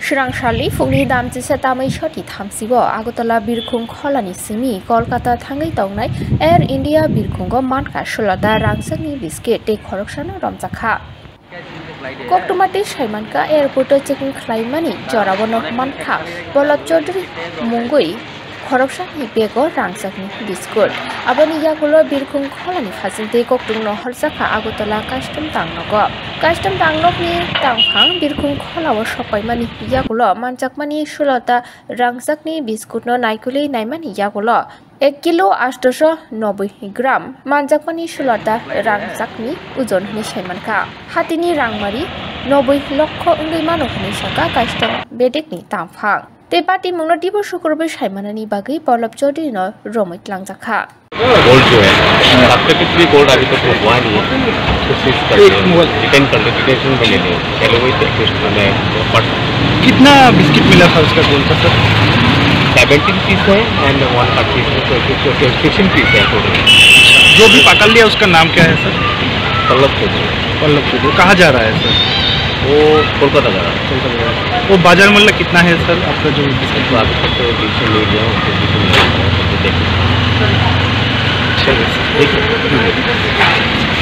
Srangshali fungni damji setamai shoti thamsibo Agotala birkhung kholani simi Kolkata thangai tongnai Air India birkhungo manka shulada rangsani biscuit te khoroksana romjakha Koktumati Shaimanka airport checking khlaimani jorabono manka Bolab Chaudhary Mungui Khoroksani bego rangsakni biscuit abani yagulo birkhung kholani phasinte koktumno harjaka Agotala custom tangnogo custom tangnokni tangphang birkhung kholawo sopaimani yagulo manjakmani sulota rangsakni biscuitno naikuli naimani yagulo 1 kilo 890 gram manjakmani sulota rangsakni ojon hini saimanka hatini rangmari 90 লক্ষ ungui mano hini saka custom bedekni tangphang te party mungno dibo shukurbe saimanani bagai Bolab Chaudhary no romoi klangjakha gold जो है आपके कुछ भी gold अभी तक हुआ नहीं है रिटर्न कर लो डिटेशन में ले लो चलो वही टेस्ट में कितना बिस्किट मिला था उसका गोल्ड का सर 17 पीस है एंड 1 पीस है 15 पीस है टोटल जो भी पकड़ लिया उसका नाम क्या है सर पल्लव चौधरी कहाँ जा रहा है सर वो कोलकाता जा रहा है वो बाजार मूल्य कितना है सर आपका जो बिस्किट तो अभी तक तो डिटेशन ले लिया उसको देखिए चलिए देखिए